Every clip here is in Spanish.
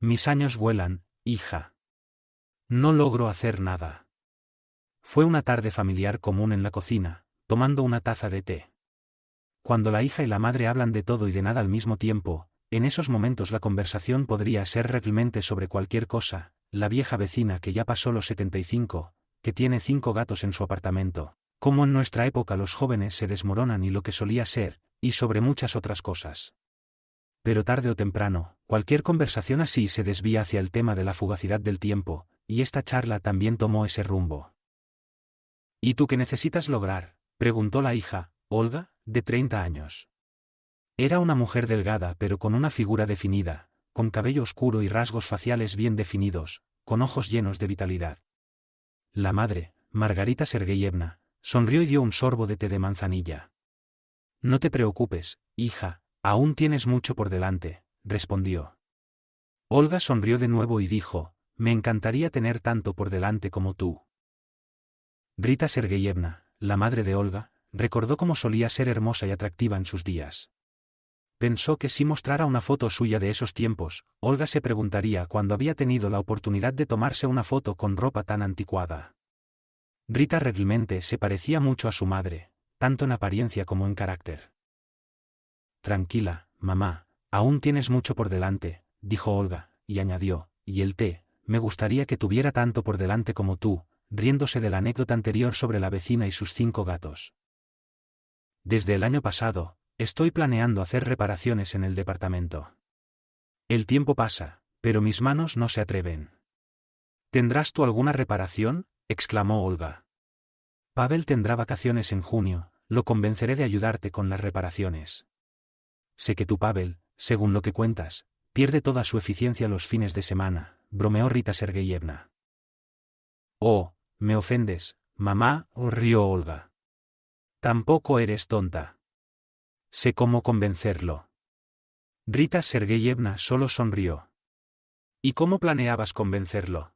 Mis años vuelan, hija. No logro hacer nada. Fue una tarde familiar común en la cocina, tomando una taza de té. Cuando la hija y la madre hablan de todo y de nada al mismo tiempo, en esos momentos la conversación podría ser realmente sobre cualquier cosa. La vieja vecina que ya pasó los 75, que tiene 5 gatos en su apartamento, cómo en nuestra época los jóvenes se desmoronan y lo que solía ser, y sobre muchas otras cosas. Pero tarde o temprano, cualquier conversación así se desvía hacia el tema de la fugacidad del tiempo, y esta charla también tomó ese rumbo. ¿Y tú qué necesitas lograr?, preguntó la hija, Olga, de 30 años. Era una mujer delgada pero con una figura definida, con cabello oscuro y rasgos faciales bien definidos, con ojos llenos de vitalidad. La madre, Margarita Sergeyevna, sonrió y dio un sorbo de té de manzanilla. No te preocupes, hija, aún tienes mucho por delante, respondió. Olga sonrió de nuevo y dijo, me encantaría tener tanto por delante como tú. Rita Sergeyevna, la madre de Olga, recordó cómo solía ser hermosa y atractiva en sus días. Pensó que si mostrara una foto suya de esos tiempos, Olga se preguntaría cuándo había tenido la oportunidad de tomarse una foto con ropa tan anticuada. Rita realmente se parecía mucho a su madre, tanto en apariencia como en carácter. Tranquila, mamá, aún tienes mucho por delante, dijo Olga, y añadió, y el té, me gustaría que tuviera tanto por delante como tú, riéndose de la anécdota anterior sobre la vecina y sus 5 gatos. Desde el año pasado, estoy planeando hacer reparaciones en el departamento. El tiempo pasa, pero mis manos no se atreven. ¿Tendrás tú alguna reparación?, exclamó Olga. Pavel tendrá vacaciones en junio, lo convenceré de ayudarte con las reparaciones. Sé que tu Pavel, según lo que cuentas, pierde toda su eficiencia los fines de semana, bromeó Rita Sergeyevna. Oh, me ofendes, mamá, rió Olga. Tampoco eres tonta. Sé cómo convencerlo. Rita Sergeyevna solo sonrió. ¿Y cómo planeabas convencerlo?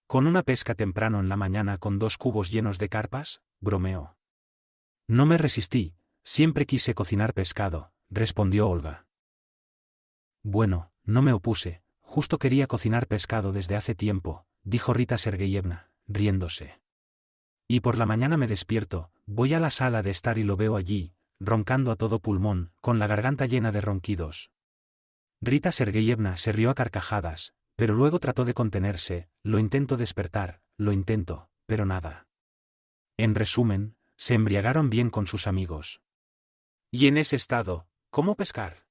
¿Con una pesca temprano en la mañana con 2 cubos llenos de carpas?, bromeó. No me resistí, siempre quise cocinar pescado, respondió Olga. Bueno, no me opuse, justo quería cocinar pescado desde hace tiempo, dijo Rita Sergeyevna, riéndose. Y por la mañana me despierto, voy a la sala de estar y lo veo allí, roncando a todo pulmón, con la garganta llena de ronquidos. Rita Sergeyevna se rió a carcajadas, pero luego trató de contenerse, lo intento despertar, lo intento, pero nada. En resumen, se embriagaron bien con sus amigos. Y en ese estado, ¿cómo pescar?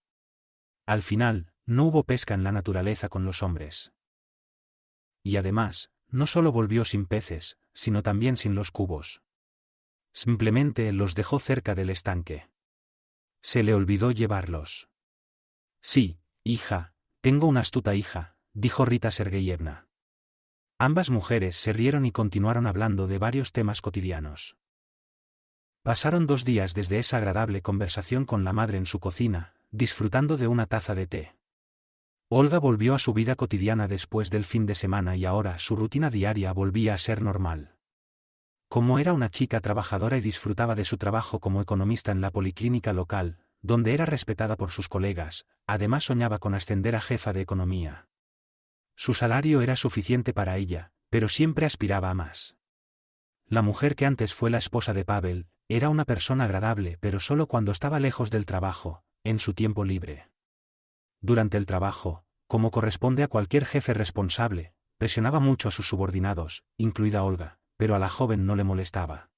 Al final, no hubo pesca en la naturaleza con los hombres. Y además, no solo volvió sin peces, sino también sin los cubos. Simplemente los dejó cerca del estanque. Se le olvidó llevarlos. Sí, hija, tengo una astuta hija, dijo Rita Sergeyevna. Ambas mujeres se rieron y continuaron hablando de varios temas cotidianos. Pasaron 2 días desde esa agradable conversación con la madre en su cocina, disfrutando de una taza de té. Olga volvió a su vida cotidiana después del fin de semana y ahora su rutina diaria volvía a ser normal. Como era una chica trabajadora y disfrutaba de su trabajo como economista en la policlínica local, donde era respetada por sus colegas, además soñaba con ascender a jefa de economía. Su salario era suficiente para ella, pero siempre aspiraba a más. La mujer que antes fue la esposa de Pavel, era una persona agradable pero solo cuando estaba lejos del trabajo, en su tiempo libre. Durante el trabajo, como corresponde a cualquier jefe responsable, presionaba mucho a sus subordinados, incluida Olga, pero a la joven no le molestaba.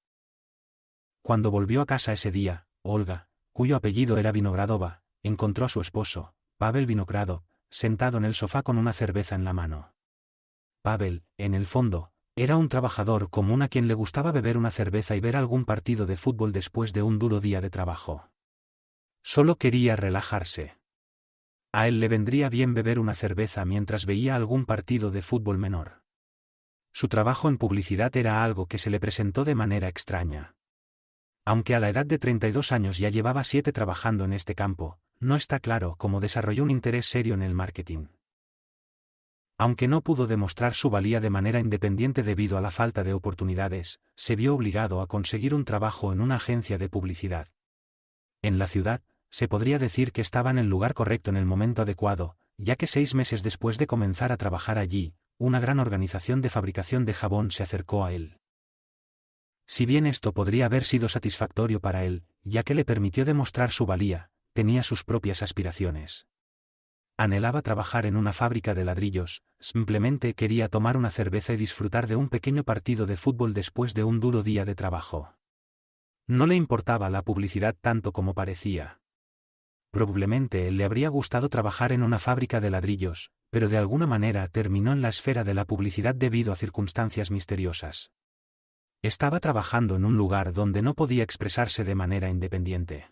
Cuando volvió a casa ese día, Olga, cuyo apellido era Vinogradova, encontró a su esposo, Pavel Vinogradov, sentado en el sofá con una cerveza en la mano. Pavel, en el fondo, era un trabajador común a quien le gustaba beber una cerveza y ver algún partido de fútbol después de un duro día de trabajo. Solo quería relajarse. A él le vendría bien beber una cerveza mientras veía algún partido de fútbol menor. Su trabajo en publicidad era algo que se le presentó de manera extraña. Aunque a la edad de 32 años ya llevaba 7 trabajando en este campo, no está claro cómo desarrolló un interés serio en el marketing. Aunque no pudo demostrar su valía de manera independiente debido a la falta de oportunidades, se vio obligado a conseguir un trabajo en una agencia de publicidad. En la ciudad, se podría decir que estaba en el lugar correcto en el momento adecuado, ya que 6 meses después de comenzar a trabajar allí, una gran organización de fabricación de jabón se acercó a él. Si bien esto podría haber sido satisfactorio para él, ya que le permitió demostrar su valía, tenía sus propias aspiraciones. Anhelaba trabajar en una fábrica de ladrillos, simplemente quería tomar una cerveza y disfrutar de un pequeño partido de fútbol después de un duro día de trabajo. No le importaba la publicidad tanto como parecía. Probablemente le habría gustado trabajar en una fábrica de ladrillos, pero de alguna manera terminó en la esfera de la publicidad debido a circunstancias misteriosas. Estaba trabajando en un lugar donde no podía expresarse de manera independiente.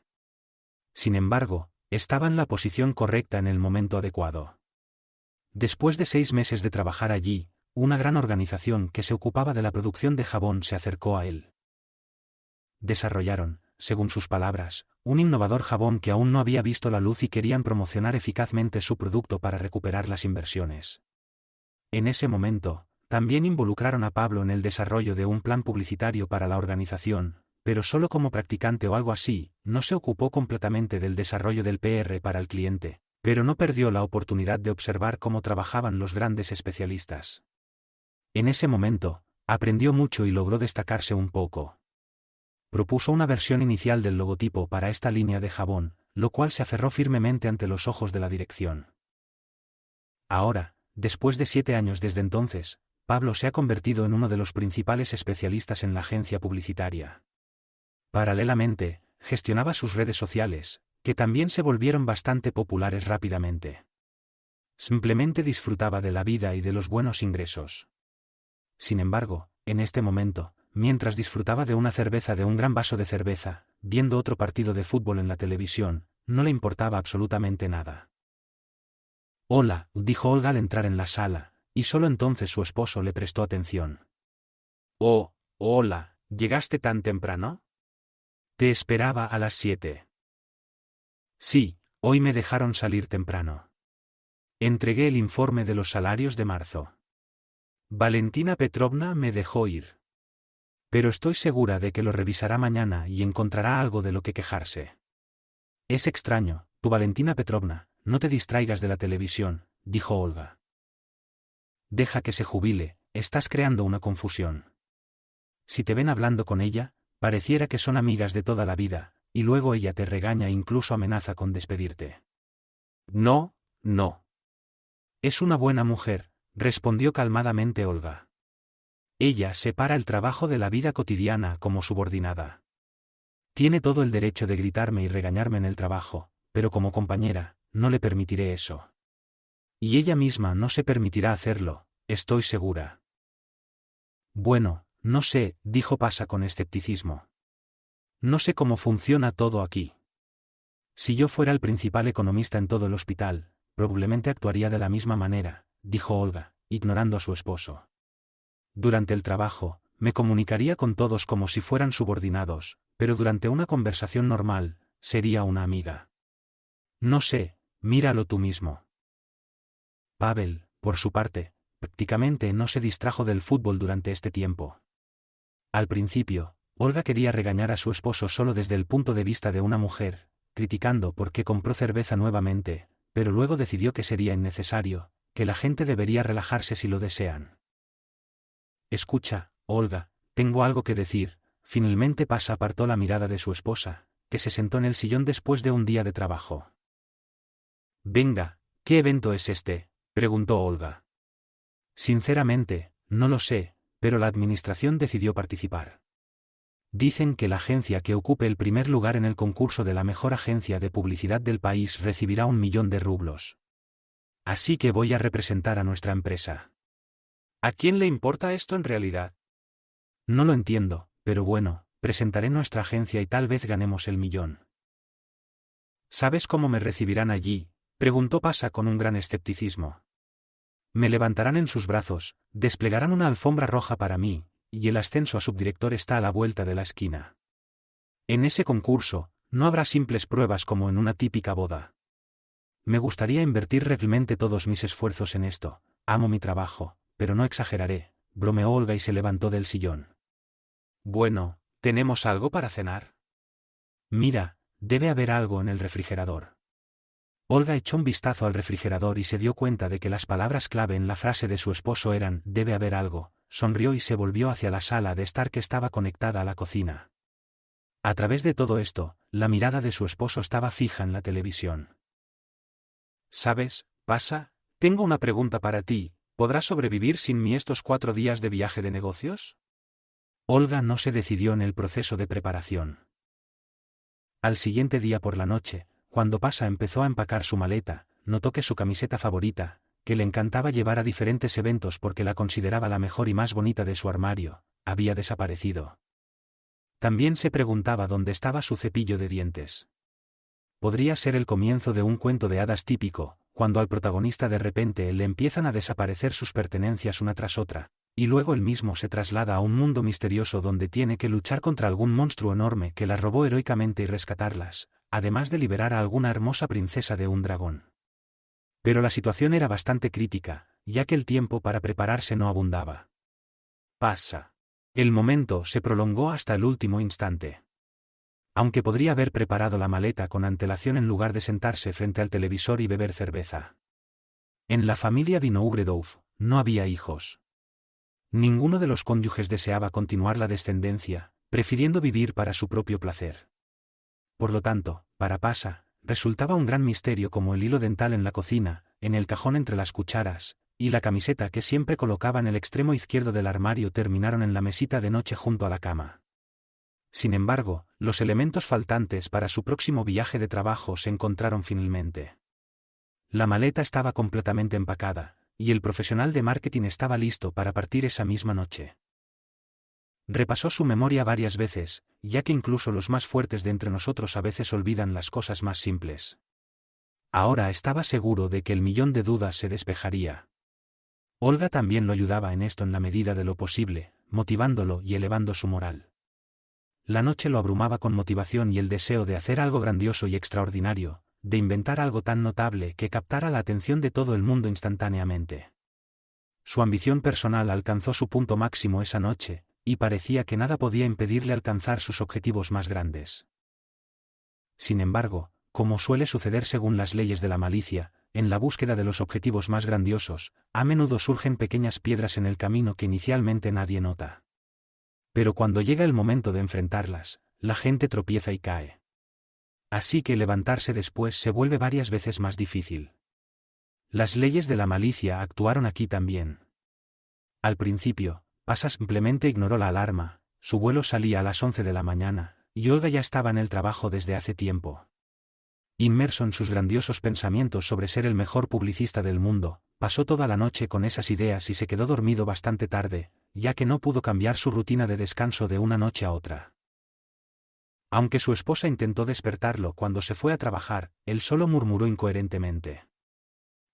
Sin embargo, estaba en la posición correcta en el momento adecuado. Después de 6 meses de trabajar allí, una gran organización que se ocupaba de la producción de jabón se acercó a él. Desarrollaron, según sus palabras, un innovador jabón que aún no había visto la luz y querían promocionar eficazmente su producto para recuperar las inversiones. En ese momento, también involucraron a Pablo en el desarrollo de un plan publicitario para la organización, pero solo como practicante o algo así. No se ocupó completamente del desarrollo del PR para el cliente, pero no perdió la oportunidad de observar cómo trabajaban los grandes especialistas. En ese momento, aprendió mucho y logró destacarse un poco. Propuso una versión inicial del logotipo para esta línea de jabón, lo cual se aferró firmemente ante los ojos de la dirección. Ahora, después de 7 años desde entonces, Pablo se ha convertido en uno de los principales especialistas en la agencia publicitaria. Paralelamente, gestionaba sus redes sociales, que también se volvieron bastante populares rápidamente. Simplemente disfrutaba de la vida y de los buenos ingresos. Sin embargo, en este momento, mientras disfrutaba de una cerveza de un gran vaso de cerveza, viendo otro partido de fútbol en la televisión, no le importaba absolutamente nada. «Hola», dijo Olga al entrar en la sala, y solo entonces su esposo le prestó atención. «Oh, hola, ¿llegaste tan temprano?» «Te esperaba a las 7». «Sí, hoy me dejaron salir temprano. Entregué el informe de los salarios de marzo. Valentina Petrovna me dejó ir. Pero estoy segura de que lo revisará mañana y encontrará algo de lo que quejarse». «Es extraño, tu Valentina Petrovna, no te distraigas de la televisión», dijo Olga. «Deja que se jubile, estás creando una confusión. Si te ven hablando con ella, pareciera que son amigas de toda la vida, y luego ella te regaña e incluso amenaza con despedirte». «No, no. Es una buena mujer», respondió calmadamente Olga. «Ella separa el trabajo de la vida cotidiana como subordinada. Tiene todo el derecho de gritarme y regañarme en el trabajo, pero como compañera, no le permitiré eso. Y ella misma no se permitirá hacerlo, estoy segura». «Bueno, no sé», dijo Pasa con escepticismo. «No sé cómo funciona todo aquí. Si yo fuera el principal economista en todo el hospital, probablemente actuaría de la misma manera», dijo Olga, ignorando a su esposo. «Durante el trabajo, me comunicaría con todos como si fueran subordinados, pero durante una conversación normal, sería una amiga. No sé, míralo tú mismo». Pavel, por su parte, prácticamente no se distrajo del fútbol durante este tiempo. Al principio, Olga quería regañar a su esposo solo desde el punto de vista de una mujer, criticando por qué compró cerveza nuevamente, pero luego decidió que sería innecesario, que la gente debería relajarse si lo desean. «Escucha, Olga, tengo algo que decir», finalmente Pasa apartó la mirada de su esposa, que se sentó en el sillón después de un día de trabajo. «Venga, ¿qué evento es este?», preguntó Olga. «Sinceramente, no lo sé, pero la administración decidió participar. Dicen que la agencia que ocupe el primer lugar en el concurso de la mejor agencia de publicidad del país recibirá 1 millón de rublos. Así que voy a representar a nuestra empresa». «¿A quién le importa esto en realidad?». «No lo entiendo, pero bueno, presentaré nuestra agencia y tal vez ganemos el millón». «¿Sabes cómo me recibirán allí?», preguntó Pasa con un gran escepticismo. «Me levantarán en sus brazos, desplegarán una alfombra roja para mí, y el ascenso a subdirector está a la vuelta de la esquina. En ese concurso, no habrá simples pruebas como en una típica boda. Me gustaría invertir realmente todos mis esfuerzos en esto, amo mi trabajo, pero no exageraré», bromeó Olga y se levantó del sillón. «Bueno, ¿tenemos algo para cenar?». «Mira, debe haber algo en el refrigerador». Olga echó un vistazo al refrigerador y se dio cuenta de que las palabras clave en la frase de su esposo eran «debe haber algo», sonrió y se volvió hacia la sala de estar que estaba conectada a la cocina. A través de todo esto, la mirada de su esposo estaba fija en la televisión. «¿Sabes, Pasa? Tengo una pregunta para ti, ¿podrás sobrevivir sin mí estos 4 días de viaje de negocios?» Olga no se decidió en el proceso de preparación. Al siguiente día por la noche, cuando Pasa empezó a empacar su maleta, notó que su camiseta favorita, que le encantaba llevar a diferentes eventos porque la consideraba la mejor y más bonita de su armario, había desaparecido. También se preguntaba dónde estaba su cepillo de dientes. Podría ser el comienzo de un cuento de hadas típico, cuando al protagonista de repente le empiezan a desaparecer sus pertenencias una tras otra, y luego él mismo se traslada a un mundo misterioso donde tiene que luchar contra algún monstruo enorme que las robó heroicamente y rescatarlas, además de liberar a alguna hermosa princesa de un dragón. Pero la situación era bastante crítica, ya que el tiempo para prepararse no abundaba. Pasa. El momento se prolongó hasta el último instante. Aunque podría haber preparado la maleta con antelación en lugar de sentarse frente al televisor y beber cerveza. En la familia Vinogradov no había hijos. Ninguno de los cónyuges deseaba continuar la descendencia, prefiriendo vivir para su propio placer. Por lo tanto, para Pasa, resultaba un gran misterio como el hilo dental en la cocina, en el cajón entre las cucharas, y la camiseta que siempre colocaba en el extremo izquierdo del armario terminaron en la mesita de noche junto a la cama. Sin embargo, los elementos faltantes para su próximo viaje de trabajo se encontraron finalmente. La maleta estaba completamente empacada, y el profesional de marketing estaba listo para partir esa misma noche. Repasó su memoria varias veces, ya que incluso los más fuertes de entre nosotros a veces olvidan las cosas más simples. Ahora estaba seguro de que el millón de dudas se despejaría. Olga también lo ayudaba en esto en la medida de lo posible, motivándolo y elevando su moral. La noche lo abrumaba con motivación y el deseo de hacer algo grandioso y extraordinario, de inventar algo tan notable que captara la atención de todo el mundo instantáneamente. Su ambición personal alcanzó su punto máximo esa noche, y parecía que nada podía impedirle alcanzar sus objetivos más grandes. Sin embargo, como suele suceder según las leyes de la malicia, en la búsqueda de los objetivos más grandiosos, a menudo surgen pequeñas piedras en el camino que inicialmente nadie nota. Pero cuando llega el momento de enfrentarlas, la gente tropieza y cae. Así que levantarse después se vuelve varias veces más difícil. Las leyes de la malicia actuaron aquí también. Al principio, Pasa simplemente ignoró la alarma, su vuelo salía a las 11 de la mañana, y Olga ya estaba en el trabajo desde hace tiempo. Inmerso en sus grandiosos pensamientos sobre ser el mejor publicista del mundo, pasó toda la noche con esas ideas y se quedó dormido bastante tarde, ya que no pudo cambiar su rutina de descanso de una noche a otra. Aunque su esposa intentó despertarlo cuando se fue a trabajar, él solo murmuró incoherentemente.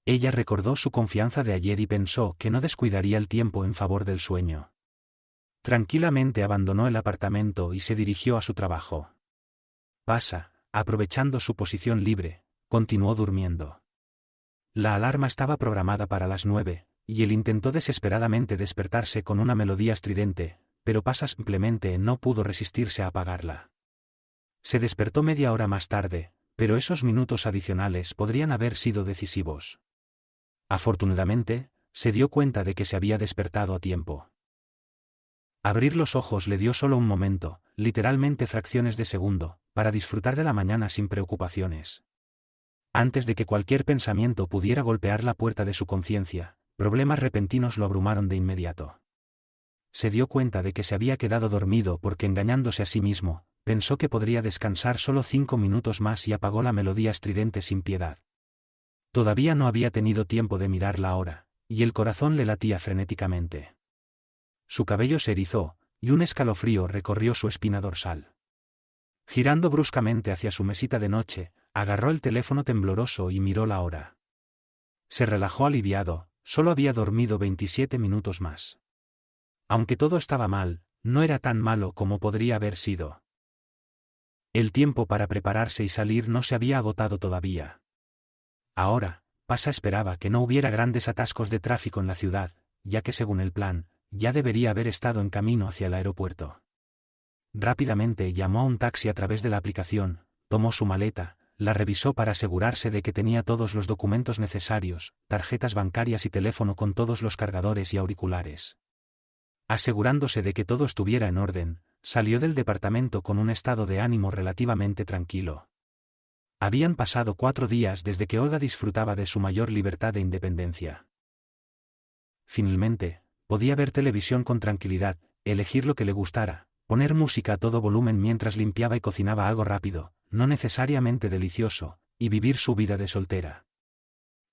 Ella recordó su confianza de ayer y pensó que no descuidaría el tiempo en favor del sueño. Tranquilamente abandonó el apartamento y se dirigió a su trabajo. Pasa, aprovechando su posición libre, continuó durmiendo. La alarma estaba programada para las 9, y él intentó desesperadamente despertarse con una melodía estridente, pero Pasa simplemente no pudo resistirse a apagarla. Se despertó media hora más tarde, pero esos minutos adicionales podrían haber sido decisivos. Afortunadamente, se dio cuenta de que se había despertado a tiempo. Abrir los ojos le dio solo un momento, literalmente fracciones de segundo, para disfrutar de la mañana sin preocupaciones. Antes de que cualquier pensamiento pudiera golpear la puerta de su conciencia, problemas repentinos lo abrumaron de inmediato. Se dio cuenta de que se había quedado dormido porque engañándose a sí mismo, pensó que podría descansar solo 5 minutos más y apagó la melodía estridente sin piedad. Todavía no había tenido tiempo de mirar la hora, y el corazón le latía frenéticamente. Su cabello se erizó, y un escalofrío recorrió su espina dorsal. Girando bruscamente hacia su mesita de noche, agarró el teléfono tembloroso y miró la hora. Se relajó aliviado, solo había dormido 27 minutos más. Aunque todo estaba mal, no era tan malo como podría haber sido. El tiempo para prepararse y salir no se había agotado todavía. Ahora, Pasa esperaba que no hubiera grandes atascos de tráfico en la ciudad, ya que según el plan, ya debería haber estado en camino hacia el aeropuerto. Rápidamente llamó a un taxi a través de la aplicación, tomó su maleta, la revisó para asegurarse de que tenía todos los documentos necesarios, tarjetas bancarias y teléfono con todos los cargadores y auriculares. Asegurándose de que todo estuviera en orden, salió del departamento con un estado de ánimo relativamente tranquilo. Habían pasado 4 días desde que Olga disfrutaba de su mayor libertad e independencia. Finalmente, podía ver televisión con tranquilidad, elegir lo que le gustara, poner música a todo volumen mientras limpiaba y cocinaba algo rápido, no necesariamente delicioso, y vivir su vida de soltera.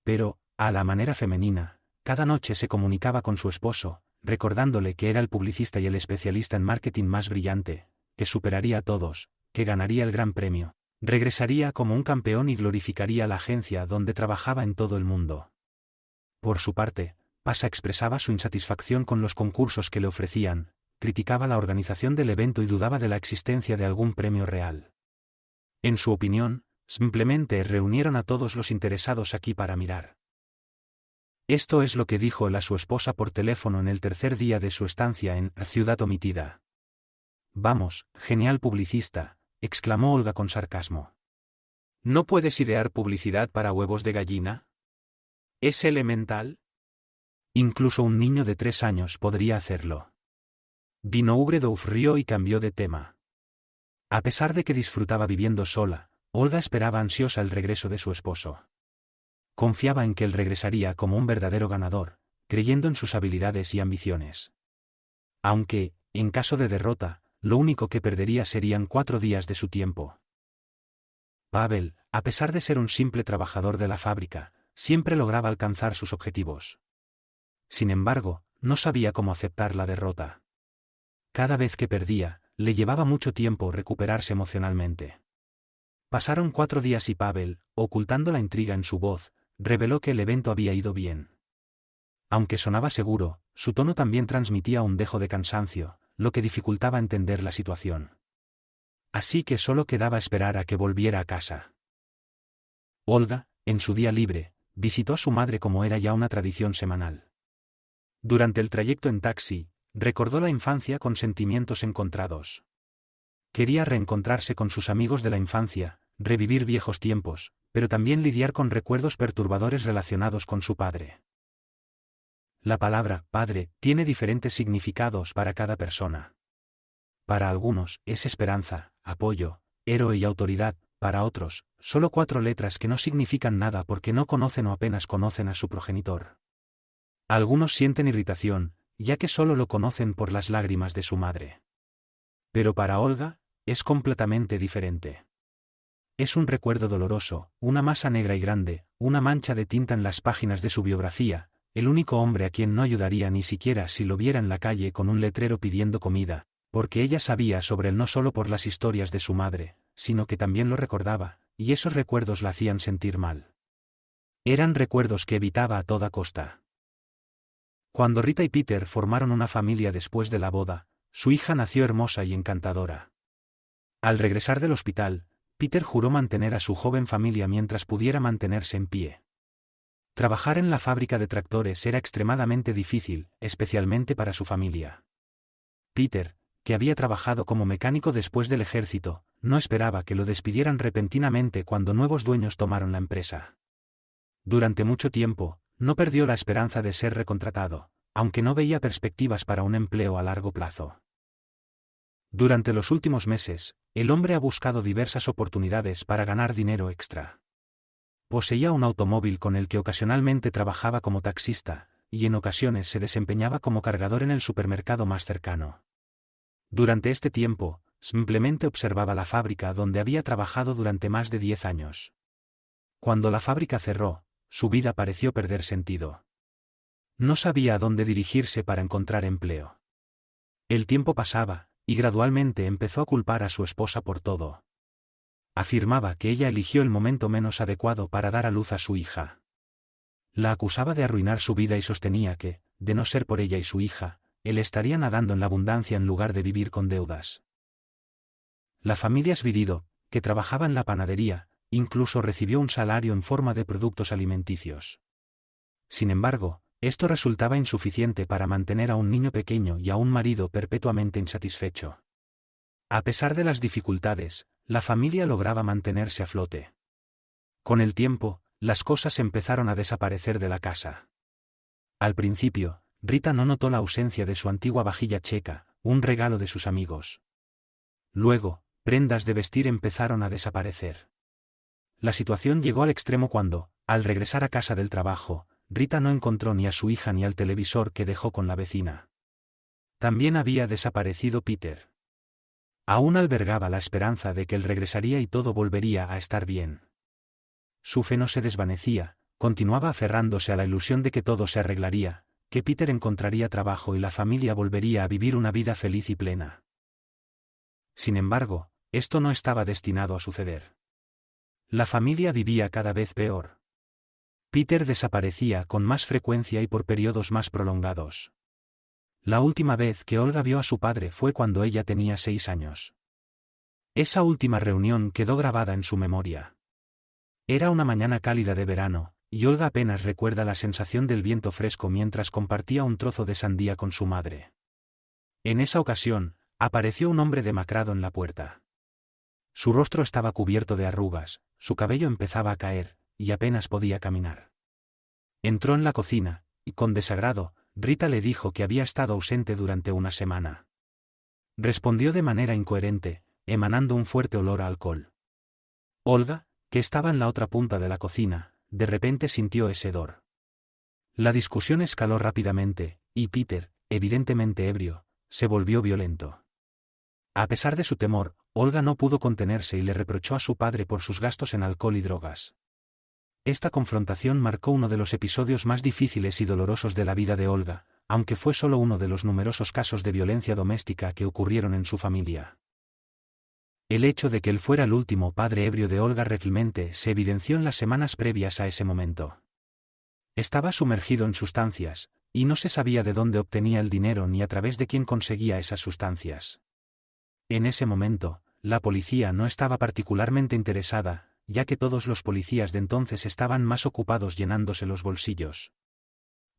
Pero, a la manera femenina, cada noche se comunicaba con su esposo, recordándole que era el publicista y el especialista en marketing más brillante, que superaría a todos, que ganaría el gran premio, regresaría como un campeón y glorificaría la agencia donde trabajaba en todo el mundo. Por su parte, Pasha expresaba su insatisfacción con los concursos que le ofrecían, criticaba la organización del evento y dudaba de la existencia de algún premio real. En su opinión, simplemente reunieron a todos los interesados aquí para mirar. Esto es lo que dijo él a su esposa por teléfono en el tercer día de su estancia en Ciudad Omitida. «Vamos, genial publicista», exclamó Olga con sarcasmo. «¿No puedes idear publicidad para huevos de gallina? ¿Es elemental? Incluso un niño de 3 años podría hacerlo». Vinogradov rió y cambió de tema. A pesar de que disfrutaba viviendo sola, Olga esperaba ansiosa el regreso de su esposo. Confiaba en que él regresaría como un verdadero ganador, creyendo en sus habilidades y ambiciones. Aunque, en caso de derrota, lo único que perdería serían 4 días de su tiempo. Pavel, a pesar de ser un simple trabajador de la fábrica, siempre lograba alcanzar sus objetivos. Sin embargo, no sabía cómo aceptar la derrota. Cada vez que perdía, le llevaba mucho tiempo recuperarse emocionalmente. Pasaron 4 días y Pavel, ocultando la intriga en su voz, reveló que el evento había ido bien. Aunque sonaba seguro, su tono también transmitía un dejo de cansancio, lo que dificultaba entender la situación. Así que solo quedaba esperar a que volviera a casa. Olga, en su día libre, visitó a su madre como era ya una tradición semanal. Durante el trayecto en taxi, recordó la infancia con sentimientos encontrados. Quería reencontrarse con sus amigos de la infancia, revivir viejos tiempos, pero también lidiar con recuerdos perturbadores relacionados con su padre. La palabra «padre» tiene diferentes significados para cada persona. Para algunos, es esperanza, apoyo, héroe y autoridad, para otros, solo 4 letras que no significan nada porque no conocen o apenas conocen a su progenitor. Algunos sienten irritación, ya que solo lo conocen por las lágrimas de su madre. Pero para Olga, es completamente diferente. Es un recuerdo doloroso, una masa negra y grande, una mancha de tinta en las páginas de su biografía, el único hombre a quien no ayudaría ni siquiera si lo viera en la calle con un letrero pidiendo comida, porque ella sabía sobre él no solo por las historias de su madre, sino que también lo recordaba, y esos recuerdos la hacían sentir mal. Eran recuerdos que evitaba a toda costa. Cuando Rita y Peter formaron una familia después de la boda, su hija nació hermosa y encantadora. Al regresar del hospital, Peter juró mantener a su joven familia mientras pudiera mantenerse en pie. Trabajar en la fábrica de tractores era extremadamente difícil, especialmente para su familia. Peter, que había trabajado como mecánico después del ejército, no esperaba que lo despidieran repentinamente cuando nuevos dueños tomaron la empresa. Durante mucho tiempo, no perdió la esperanza de ser recontratado, aunque no veía perspectivas para un empleo a largo plazo. Durante los últimos meses, el hombre ha buscado diversas oportunidades para ganar dinero extra. Poseía un automóvil con el que ocasionalmente trabajaba como taxista, y en ocasiones se desempeñaba como cargador en el supermercado más cercano. Durante este tiempo, simplemente observaba la fábrica donde había trabajado durante más de 10 años. Cuando la fábrica cerró, su vida pareció perder sentido. No sabía a dónde dirigirse para encontrar empleo. El tiempo pasaba, y gradualmente empezó a culpar a su esposa por todo. Afirmaba que ella eligió el momento menos adecuado para dar a luz a su hija. La acusaba de arruinar su vida y sostenía que, de no ser por ella y su hija, él estaría nadando en la abundancia en lugar de vivir con deudas. La familia Svirido, que trabajaba en la panadería, incluso recibió un salario en forma de productos alimenticios. Sin embargo, esto resultaba insuficiente para mantener a un niño pequeño y a un marido perpetuamente insatisfecho. A pesar de las dificultades, la familia lograba mantenerse a flote. Con el tiempo, las cosas empezaron a desaparecer de la casa. Al principio, Rita no notó la ausencia de su antigua vajilla checa, un regalo de sus amigos. Luego, prendas de vestir empezaron a desaparecer. La situación llegó al extremo cuando, al regresar a casa del trabajo, Rita no encontró ni a su hija ni al televisor que dejó con la vecina. También había desaparecido Peter. Aún albergaba la esperanza de que él regresaría y todo volvería a estar bien. Su fe no se desvanecía, continuaba aferrándose a la ilusión de que todo se arreglaría, que Peter encontraría trabajo y la familia volvería a vivir una vida feliz y plena. Sin embargo, esto no estaba destinado a suceder. La familia vivía cada vez peor. Peter desaparecía con más frecuencia y por periodos más prolongados. La última vez que Olga vio a su padre fue cuando ella tenía 6 años. Esa última reunión quedó grabada en su memoria. Era una mañana cálida de verano, y Olga apenas recuerda la sensación del viento fresco mientras compartía un trozo de sandía con su madre. En esa ocasión, apareció un hombre demacrado en la puerta. Su rostro estaba cubierto de arrugas, su cabello empezaba a caer, y apenas podía caminar. Entró en la cocina, y con desagrado, Rita le dijo que había estado ausente durante una semana. Respondió de manera incoherente, emanando un fuerte olor a alcohol. Olga, que estaba en la otra punta de la cocina, de repente sintió ese hedor. La discusión escaló rápidamente, y Peter, evidentemente ebrio, se volvió violento. A pesar de su temor, Olga no pudo contenerse y le reprochó a su padre por sus gastos en alcohol y drogas. Esta confrontación marcó uno de los episodios más difíciles y dolorosos de la vida de Olga, aunque fue solo uno de los numerosos casos de violencia doméstica que ocurrieron en su familia. El hecho de que él fuera el último padre ebrio de Olga realmente se evidenció en las semanas previas a ese momento. Estaba sumergido en sustancias, y no se sabía de dónde obtenía el dinero ni a través de quién conseguía esas sustancias. En ese momento, la policía no estaba particularmente interesada, ya que todos los policías de entonces estaban más ocupados llenándose los bolsillos.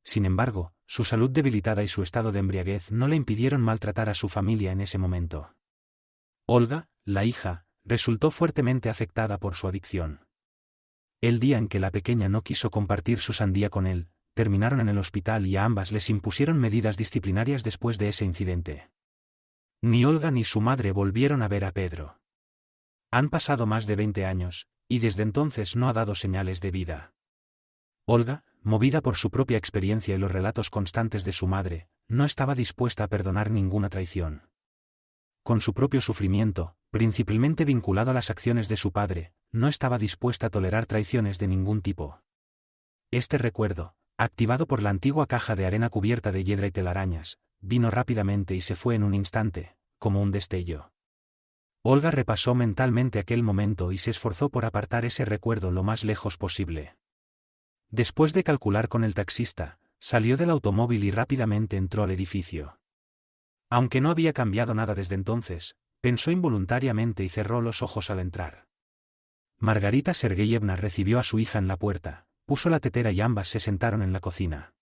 Sin embargo, su salud debilitada y su estado de embriaguez no le impidieron maltratar a su familia en ese momento. Olga, la hija, resultó fuertemente afectada por su adicción. El día en que la pequeña no quiso compartir su sandía con él, terminaron en el hospital y a ambas les impusieron medidas disciplinarias después de ese incidente. Ni Olga ni su madre volvieron a ver a Pedro. Han pasado más de 20 años, y desde entonces no ha dado señales de vida. Olga, movida por su propia experiencia y los relatos constantes de su madre, no estaba dispuesta a perdonar ninguna traición. Con su propio sufrimiento, principalmente vinculado a las acciones de su padre, no estaba dispuesta a tolerar traiciones de ningún tipo. Este recuerdo, activado por la antigua caja de arena cubierta de hiedra y telarañas, vino rápidamente y se fue en un instante, como un destello. Olga repasó mentalmente aquel momento y se esforzó por apartar ese recuerdo lo más lejos posible. Después de calcular con el taxista, salió del automóvil y rápidamente entró al edificio. Aunque no había cambiado nada desde entonces, pensó involuntariamente y cerró los ojos al entrar. Margarita Sergeyevna recibió a su hija en la puerta, puso la tetera y ambas se sentaron en la cocina.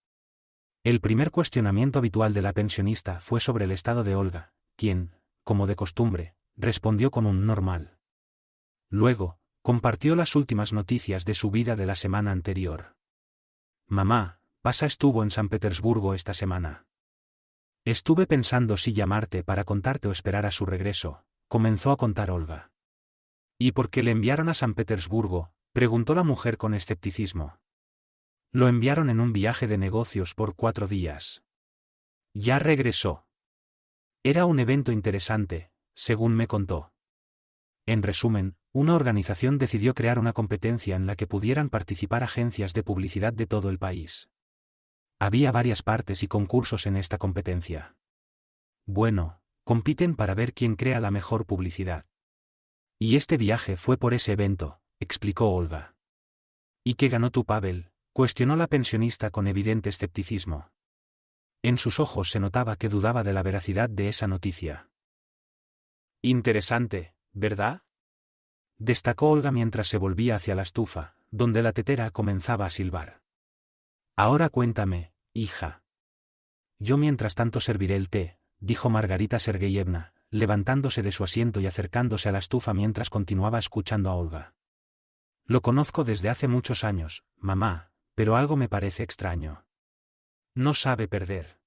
El primer cuestionamiento habitual de la pensionista fue sobre el estado de Olga, quien, como de costumbre, respondió con un normal. Luego, compartió las últimas noticias de su vida de la semana anterior. Mamá, Pasa estuvo en San Petersburgo esta semana. Estuve pensando si llamarte para contarte o esperar a su regreso, comenzó a contar Olga. ¿Y por qué le enviaron a San Petersburgo?, preguntó la mujer con escepticismo. Lo enviaron en un viaje de negocios por 4 días. Ya regresó. Era un evento interesante, según me contó. En resumen, una organización decidió crear una competencia en la que pudieran participar agencias de publicidad de todo el país. Había varias partes y concursos en esta competencia. Bueno, compiten para ver quién crea la mejor publicidad. Y este viaje fue por ese evento, explicó Olga. ¿Y qué ganó tú, Pavel?, cuestionó la pensionista con evidente escepticismo. En sus ojos se notaba que dudaba de la veracidad de esa noticia. Interesante, ¿verdad?, destacó Olga mientras se volvía hacia la estufa, donde la tetera comenzaba a silbar. Ahora cuéntame, hija. Yo mientras tanto serviré el té, dijo Margarita Sergeyevna, levantándose de su asiento y acercándose a la estufa mientras continuaba escuchando a Olga. Lo conozco desde hace muchos años, mamá, pero algo me parece extraño. No sabe perder.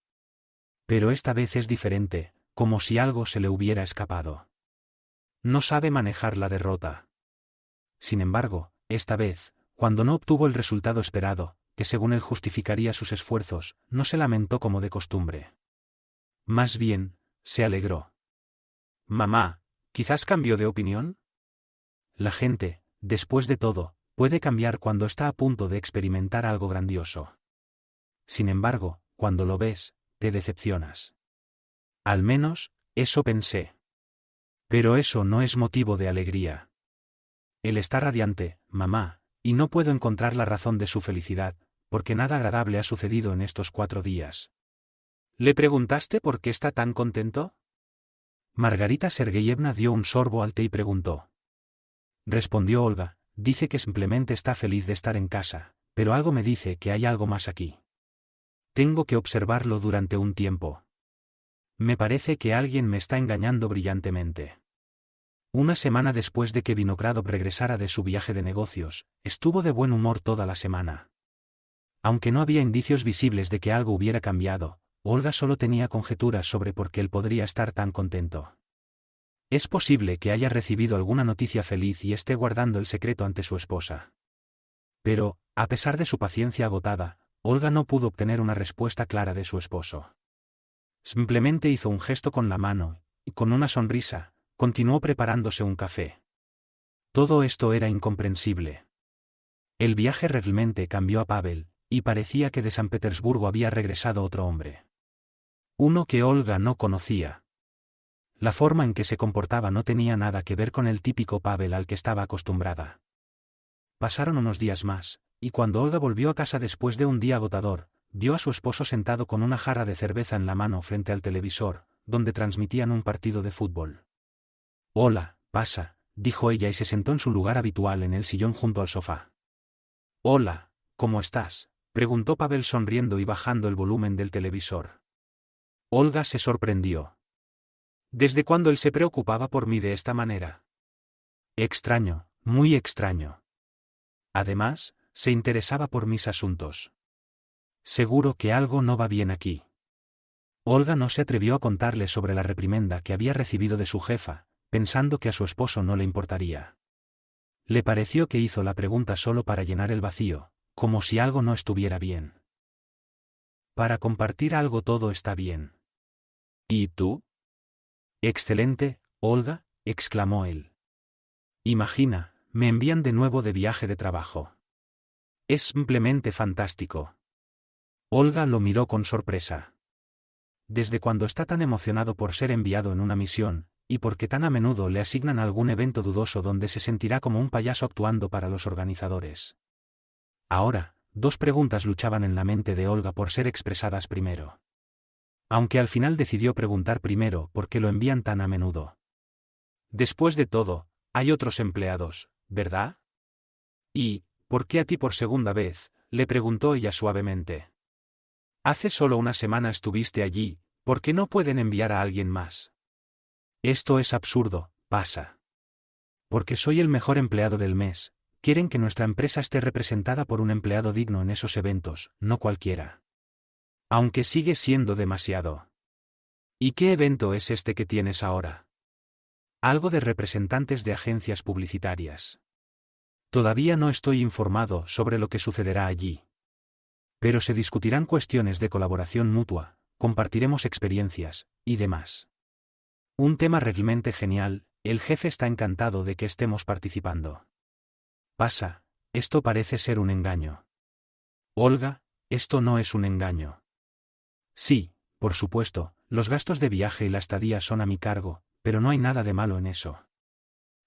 Pero esta vez es diferente, como si algo se le hubiera escapado. No sabe manejar la derrota. Sin embargo, esta vez, cuando no obtuvo el resultado esperado, que según él justificaría sus esfuerzos, no se lamentó como de costumbre. Más bien, se alegró. Mamá, ¿quizás cambió de opinión? La gente, después de todo, puede cambiar cuando está a punto de experimentar algo grandioso. Sin embargo, cuando lo ves, te decepcionas. Al menos, eso pensé. Pero eso no es motivo de alegría. Él está radiante, mamá, y no puedo encontrar la razón de su felicidad, porque nada agradable ha sucedido en estos 4 días. ¿Le preguntaste por qué está tan contento? Margarita Sergeyevna dio un sorbo al té y preguntó. Respondió Olga, dice que simplemente está feliz de estar en casa, pero algo me dice que hay algo más aquí. Tengo que observarlo durante un tiempo. Me parece que alguien me está engañando brillantemente. Una semana después de que Vinogradov regresara de su viaje de negocios, estuvo de buen humor toda la semana. Aunque no había indicios visibles de que algo hubiera cambiado, Olga solo tenía conjeturas sobre por qué él podría estar tan contento. Es posible que haya recibido alguna noticia feliz y esté guardando el secreto ante su esposa. Pero, a pesar de su paciencia agotada, Olga no pudo obtener una respuesta clara de su esposo. Simplemente hizo un gesto con la mano, y con una sonrisa, continuó preparándose un café. Todo esto era incomprensible. El viaje realmente cambió a Pavel, y parecía que de San Petersburgo había regresado otro hombre. Uno que Olga no conocía. La forma en que se comportaba no tenía nada que ver con el típico Pavel al que estaba acostumbrada. Pasaron unos días más, y cuando Olga volvió a casa después de un día agotador, vio a su esposo sentado con una jarra de cerveza en la mano frente al televisor, donde transmitían un partido de fútbol. «Hola, pasa», dijo ella y se sentó en su lugar habitual en el sillón junto al sofá. «Hola, ¿cómo estás?», preguntó Pavel sonriendo y bajando el volumen del televisor. Olga se sorprendió. ¿Desde cuándo él se preocupaba por mí de esta manera? Extraño, muy extraño. Además, se interesaba por mis asuntos. Seguro que algo no va bien aquí. Olga no se atrevió a contarle sobre la reprimenda que había recibido de su jefa, pensando que a su esposo no le importaría. Le pareció que hizo la pregunta solo para llenar el vacío, como si algo no estuviera bien. Para compartir algo todo está bien. ¿Y tú? Excelente, Olga, exclamó él. Imagina, me envían de nuevo de viaje de trabajo. Es simplemente fantástico. Olga lo miró con sorpresa. ¿Desde cuándo está tan emocionado por ser enviado en una misión, y porque tan a menudo le asignan algún evento dudoso donde se sentirá como un payaso actuando para los organizadores? Ahora, 2 preguntas luchaban en la mente de Olga por ser expresadas primero. Aunque al final decidió preguntar primero por qué lo envían tan a menudo. Después de todo, hay otros empleados, ¿verdad? ¿Y por qué a ti por segunda vez?, le preguntó ella suavemente. Hace solo una semana estuviste allí, ¿por qué no pueden enviar a alguien más? Esto es absurdo, pasa. Porque soy el mejor empleado del mes, quieren que nuestra empresa esté representada por un empleado digno en esos eventos, no cualquiera. Aunque sigue siendo demasiado. ¿Y qué evento es este que tienes ahora? Algo de representantes de agencias publicitarias. Todavía no estoy informado sobre lo que sucederá allí. Pero se discutirán cuestiones de colaboración mutua, compartiremos experiencias, y demás. Un tema realmente genial, el jefe está encantado de que estemos participando. Pasa, esto parece ser un engaño. Olga, esto no es un engaño. Sí, por supuesto, los gastos de viaje y la estadía son a mi cargo, pero no hay nada de malo en eso.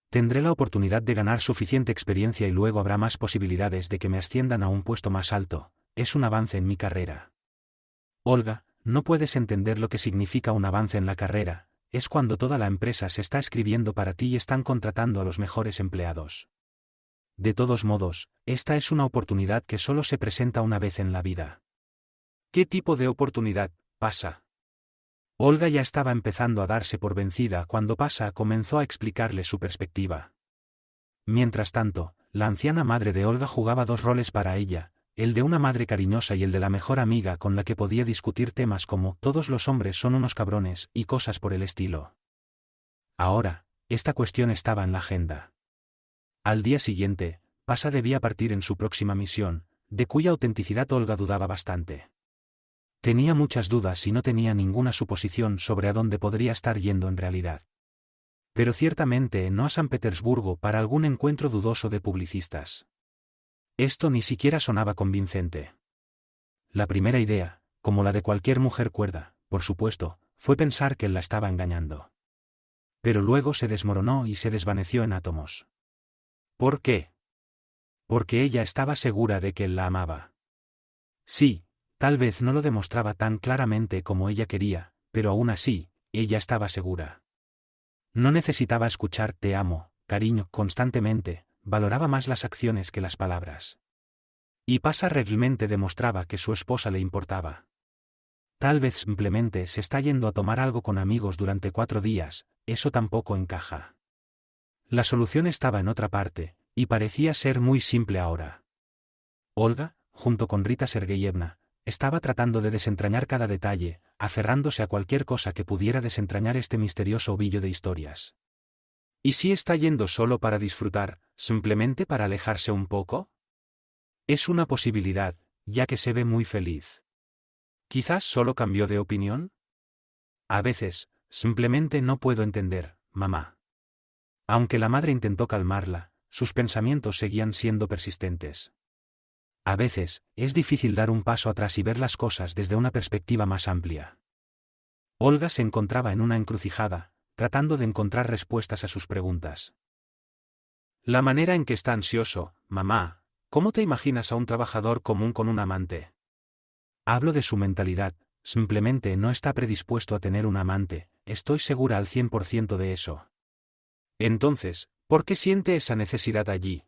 Tendré la oportunidad de ganar suficiente experiencia y luego habrá más posibilidades de que me asciendan a un puesto más alto, es un avance en mi carrera. Olga, no puedes entender lo que significa un avance en la carrera, es cuando toda la empresa se está escribiendo para ti y están contratando a los mejores empleados. De todos modos, esta es una oportunidad que solo se presenta una vez en la vida. ¿Qué tipo de oportunidad, pasa? Olga ya estaba empezando a darse por vencida cuando Pasa comenzó a explicarle su perspectiva. Mientras tanto, la anciana madre de Olga jugaba dos roles para ella, el de una madre cariñosa y el de la mejor amiga con la que podía discutir temas como «todos los hombres son unos cabrones» y cosas por el estilo. Ahora, esta cuestión estaba en la agenda. Al día siguiente, Pasha debía partir en su próxima misión, de cuya autenticidad Olga dudaba bastante. Tenía muchas dudas y no tenía ninguna suposición sobre a dónde podría estar yendo en realidad. Pero ciertamente no a San Petersburgo para algún encuentro dudoso de publicistas. Esto ni siquiera sonaba convincente. La primera idea, como la de cualquier mujer cuerda, por supuesto, fue pensar que él la estaba engañando. Pero luego se desmoronó y se desvaneció en átomos. ¿Por qué? Porque ella estaba segura de que él la amaba. Sí, tal vez no lo demostraba tan claramente como ella quería, pero aún así, ella estaba segura. No necesitaba escuchar «te amo, cariño» constantemente, valoraba más las acciones que las palabras. Y Pasha realmente demostraba que su esposa le importaba. Tal vez simplemente se está yendo a tomar algo con amigos durante 4 días, eso tampoco encaja. La solución estaba en otra parte, y parecía ser muy simple ahora. Olga, junto con Rita Sergeyevna, estaba tratando de desentrañar cada detalle, aferrándose a cualquier cosa que pudiera desentrañar este misterioso ovillo de historias. ¿Y si está yendo solo para disfrutar, simplemente para alejarse un poco? Es una posibilidad, ya que se ve muy feliz. ¿Quizás solo cambió de opinión? A veces, simplemente no puedo entender, mamá. Aunque la madre intentó calmarla, sus pensamientos seguían siendo persistentes. A veces, es difícil dar un paso atrás y ver las cosas desde una perspectiva más amplia. Olga se encontraba en una encrucijada, tratando de encontrar respuestas a sus preguntas. La manera en que está ansioso, mamá, ¿cómo te imaginas a un trabajador común con un amante? Hablo de su mentalidad, simplemente no está predispuesto a tener un amante, estoy segura al 100% de eso. Entonces, ¿por qué siente esa necesidad allí?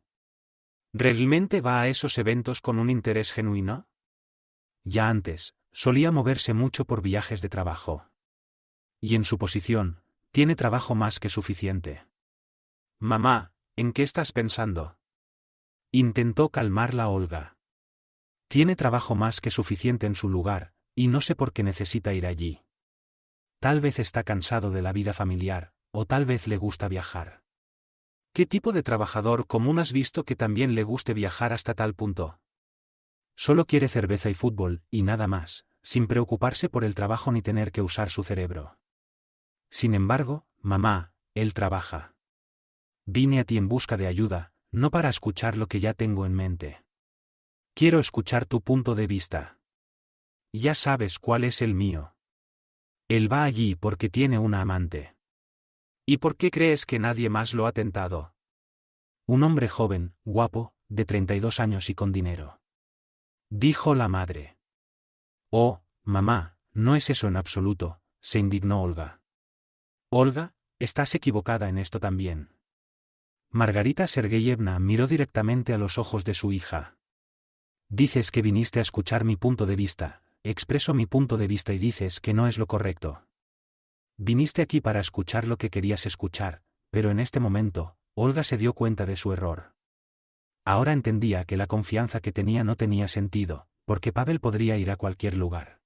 ¿Realmente va a esos eventos con un interés genuino? Ya antes, solía moverse mucho por viajes de trabajo. Y en su posición, tiene trabajo más que suficiente. Mamá, ¿en qué estás pensando? Intentó calmarla Olga. Tiene trabajo más que suficiente en su lugar, y no sé por qué necesita ir allí. Tal vez está cansado de la vida familiar, o tal vez le gusta viajar. ¿Qué tipo de trabajador común has visto que también le guste viajar hasta tal punto? Solo quiere cerveza y fútbol, y nada más, sin preocuparse por el trabajo ni tener que usar su cerebro. Sin embargo, mamá, él trabaja. Vine a ti en busca de ayuda, no para escuchar lo que ya tengo en mente. Quiero escuchar tu punto de vista. Ya sabes cuál es el mío. Él va allí porque tiene una amante. ¿Y por qué crees que nadie más lo ha tentado? Un hombre joven, guapo, de 32 años y con dinero. Dijo la madre. Oh, mamá, no es eso en absoluto, se indignó Olga. Olga, estás equivocada en esto también. Margarita Sergeyevna miró directamente a los ojos de su hija. Dices que viniste a escuchar mi punto de vista, expreso mi punto de vista y dices que no es lo correcto. Viniste aquí para escuchar lo que querías escuchar, pero en este momento, Olga se dio cuenta de su error. Ahora entendía que la confianza que tenía no tenía sentido, porque Pavel podría ir a cualquier lugar.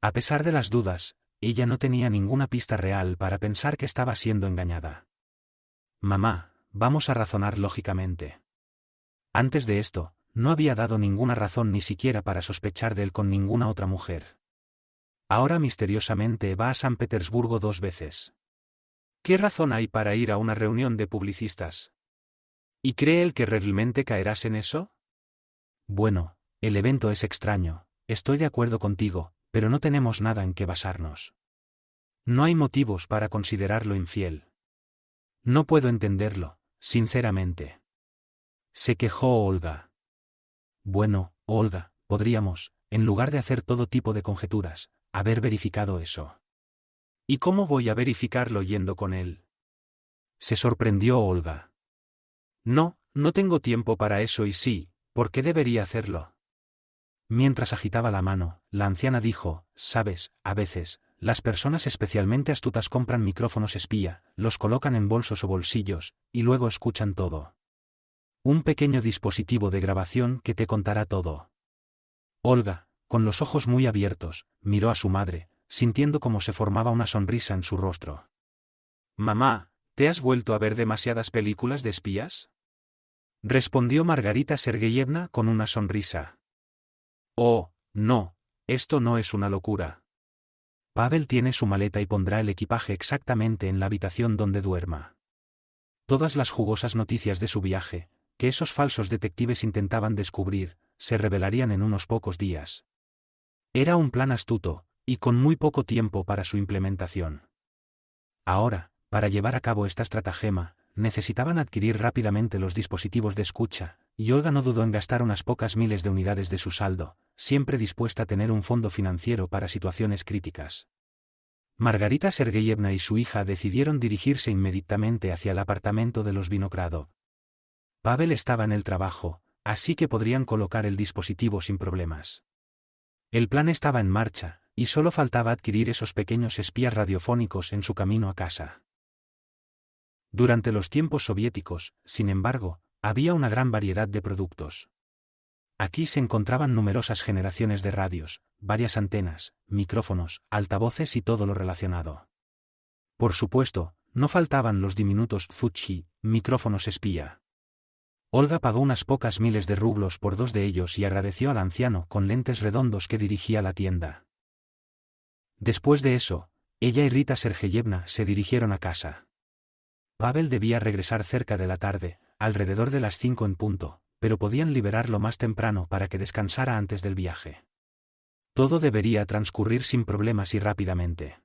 A pesar de las dudas, ella no tenía ninguna pista real para pensar que estaba siendo engañada. Mamá, vamos a razonar lógicamente. Antes de esto, no había dado ninguna razón ni siquiera para sospechar de él con ninguna otra mujer. Ahora misteriosamente va a San Petersburgo 2 veces. ¿Qué razón hay para ir a una reunión de publicistas? ¿Y cree él que realmente caerás en eso? Bueno, el evento es extraño, estoy de acuerdo contigo, pero no tenemos nada en qué basarnos. No hay motivos para considerarlo infiel. No puedo entenderlo, sinceramente. Se quejó Olga. Bueno, Olga, podríamos, en lugar de hacer todo tipo de conjeturas, haber verificado eso. ¿Y cómo voy a verificarlo yendo con él? Se sorprendió Olga. No, no tengo tiempo para eso y sí, ¿por qué debería hacerlo? Mientras agitaba la mano, la anciana dijo, sabes, a veces, las personas especialmente astutas compran micrófonos espía, los colocan en bolsos o bolsillos, y luego escuchan todo. Un pequeño dispositivo de grabación que te contará todo. Olga, con los ojos muy abiertos, miró a su madre, sintiendo cómo se formaba una sonrisa en su rostro. «Mamá, ¿te has vuelto a ver demasiadas películas de espías?», respondió Margarita Sergeyevna con una sonrisa. «Oh, no, esto no es una locura. Pavel tiene su maleta y pondrá el equipaje exactamente en la habitación donde duerma. Todas las jugosas noticias de su viaje, que esos falsos detectives intentaban descubrir, se revelarían en unos pocos días. Era un plan astuto, y con muy poco tiempo para su implementación. Ahora, para llevar a cabo esta estratagema, necesitaban adquirir rápidamente los dispositivos de escucha, y Olga no dudó en gastar unas pocas miles de unidades de su saldo, siempre dispuesta a tener un fondo financiero para situaciones críticas. Margarita Sergeyevna y su hija decidieron dirigirse inmediatamente hacia el apartamento de los Vinogradov. Pavel estaba en el trabajo, así que podrían colocar el dispositivo sin problemas. El plan estaba en marcha, y solo faltaba adquirir esos pequeños espías radiofónicos en su camino a casa. Durante los tiempos soviéticos, sin embargo, había una gran variedad de productos. Aquí se encontraban numerosas generaciones de radios, varias antenas, micrófonos, altavoces y todo lo relacionado. Por supuesto, no faltaban los diminutos Zutchi, micrófonos espía. Olga pagó unas pocas miles de rublos por 2 de ellos y agradeció al anciano con lentes redondos que dirigía la tienda. Después de eso, ella y Rita Sergeyevna se dirigieron a casa. Pavel debía regresar cerca de la tarde, alrededor de las 5 en punto, pero podían liberarlo más temprano para que descansara antes del viaje. Todo debería transcurrir sin problemas y rápidamente.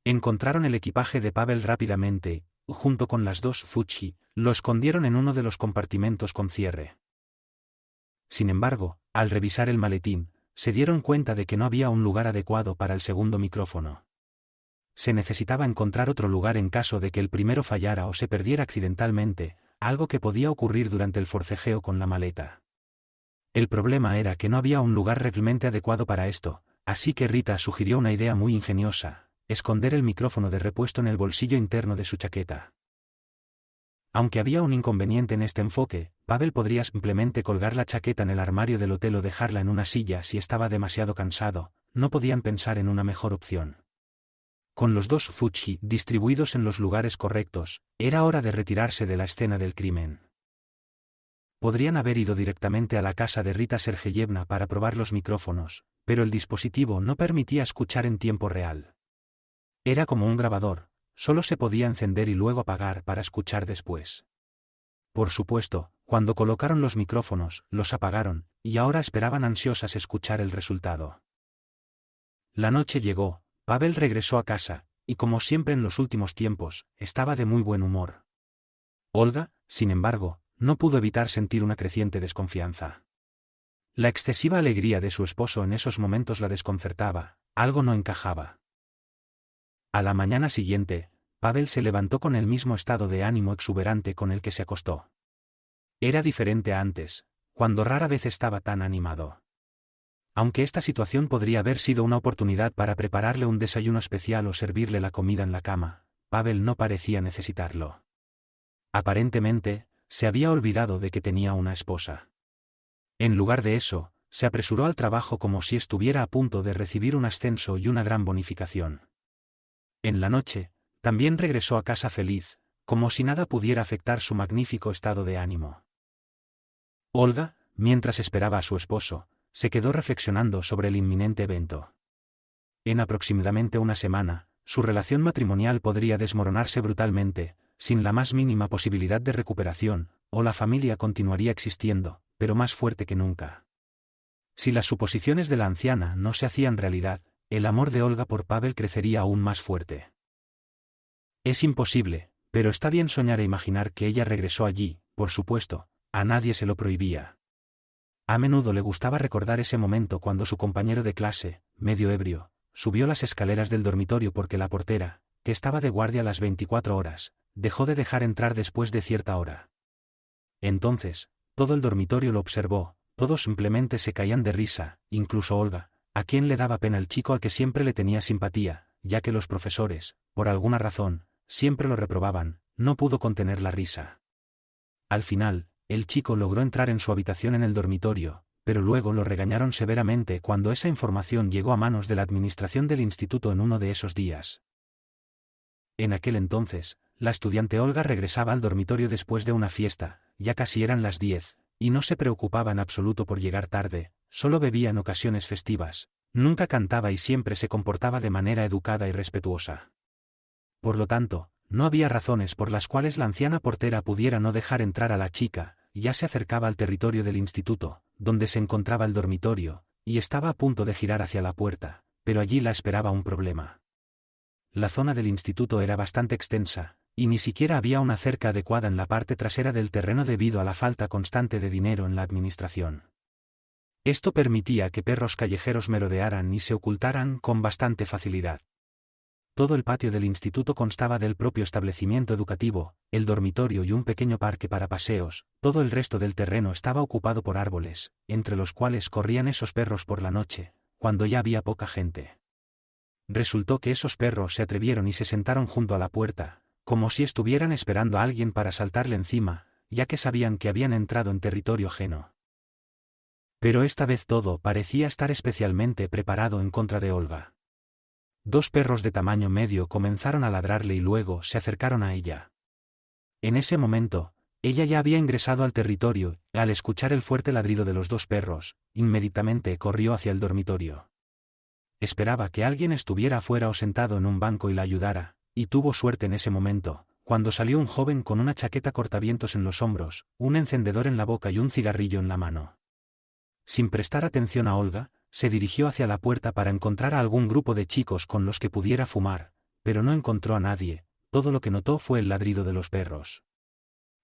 Encontraron el equipaje de Pavel rápidamente, junto con las 2 Zutchi, lo escondieron en uno de los compartimentos con cierre. Sin embargo, al revisar el maletín, se dieron cuenta de que no había un lugar adecuado para el segundo micrófono. Se necesitaba encontrar otro lugar en caso de que el primero fallara o se perdiera accidentalmente, algo que podía ocurrir durante el forcejeo con la maleta. El problema era que no había un lugar realmente adecuado para esto, así que Rita sugirió una idea muy ingeniosa: esconder el micrófono de repuesto en el bolsillo interno de su chaqueta. Aunque había un inconveniente en este enfoque, Pavel podría simplemente colgar la chaqueta en el armario del hotel o dejarla en una silla si estaba demasiado cansado. No podían pensar en una mejor opción. Con los 2 Zutchi distribuidos en los lugares correctos, era hora de retirarse de la escena del crimen. Podrían haber ido directamente a la casa de Rita Sergeyevna para probar los micrófonos, pero el dispositivo no permitía escuchar en tiempo real. Era como un grabador, solo se podía encender y luego apagar para escuchar después. Por supuesto, cuando colocaron los micrófonos, los apagaron, y ahora esperaban ansiosas escuchar el resultado. La noche llegó, Pavel regresó a casa, y como siempre en los últimos tiempos, estaba de muy buen humor. Olga, sin embargo, no pudo evitar sentir una creciente desconfianza. La excesiva alegría de su esposo en esos momentos la desconcertaba, algo no encajaba. A la mañana siguiente, Pavel se levantó con el mismo estado de ánimo exuberante con el que se acostó. Era diferente a antes, cuando rara vez estaba tan animado. Aunque esta situación podría haber sido una oportunidad para prepararle un desayuno especial o servirle la comida en la cama, Pavel no parecía necesitarlo. Aparentemente, se había olvidado de que tenía una esposa. En lugar de eso, se apresuró al trabajo como si estuviera a punto de recibir un ascenso y una gran bonificación. En la noche, también regresó a casa feliz, como si nada pudiera afectar su magnífico estado de ánimo. Olga, mientras esperaba a su esposo, se quedó reflexionando sobre el inminente evento. En aproximadamente una semana, su relación matrimonial podría desmoronarse brutalmente, sin la más mínima posibilidad de recuperación, o la familia continuaría existiendo, pero más fuerte que nunca. Si las suposiciones de la anciana no se hacían realidad, el amor de Olga por Pavel crecería aún más fuerte. Es imposible, pero está bien soñar e imaginar que ella regresó allí, por supuesto, a nadie se lo prohibía. A menudo le gustaba recordar ese momento cuando su compañero de clase, medio ebrio, subió las escaleras del dormitorio porque la portera, que estaba de guardia las 24 horas, dejó de dejar entrar después de cierta hora. Entonces, todo el dormitorio lo observó, todos simplemente se caían de risa, incluso Olga, a quien le daba pena el chico al que siempre le tenía simpatía, ya que los profesores, por alguna razón, siempre lo reprobaban. No pudo contener la risa. Al final, el chico logró entrar en su habitación en el dormitorio, pero luego lo regañaron severamente cuando esa información llegó a manos de la administración del instituto en uno de esos días. En aquel entonces, la estudiante Olga regresaba al dormitorio después de una fiesta, ya casi eran las 10, y no se preocupaba en absoluto por llegar tarde, solo bebía en ocasiones festivas, nunca cantaba y siempre se comportaba de manera educada y respetuosa. Por lo tanto, no había razones por las cuales la anciana portera pudiera no dejar entrar a la chica. Ya se acercaba al territorio del instituto, donde se encontraba el dormitorio, y estaba a punto de girar hacia la puerta, pero allí la esperaba un problema. La zona del instituto era bastante extensa, y ni siquiera había una cerca adecuada en la parte trasera del terreno debido a la falta constante de dinero en la administración. Esto permitía que perros callejeros merodearan y se ocultaran con bastante facilidad. Todo el patio del instituto constaba del propio establecimiento educativo, el dormitorio y un pequeño parque para paseos. Todo el resto del terreno estaba ocupado por árboles, entre los cuales corrían esos perros por la noche, cuando ya había poca gente. Resultó que esos perros se atrevieron y se sentaron junto a la puerta, como si estuvieran esperando a alguien para saltarle encima, ya que sabían que habían entrado en territorio ajeno. Pero esta vez todo parecía estar especialmente preparado en contra de Olga. 2 perros de tamaño medio comenzaron a ladrarle y luego se acercaron a ella. En ese momento, ella ya había ingresado al territorio, y al escuchar el fuerte ladrido de los 2 perros, inmediatamente corrió hacia el dormitorio. Esperaba que alguien estuviera afuera o sentado en un banco y la ayudara, y tuvo suerte en ese momento, cuando salió un joven con una chaqueta cortavientos en los hombros, un encendedor en la boca y un cigarrillo en la mano. Sin prestar atención a Olga, se dirigió hacia la puerta para encontrar a algún grupo de chicos con los que pudiera fumar, pero no encontró a nadie. Todo lo que notó fue el ladrido de los perros.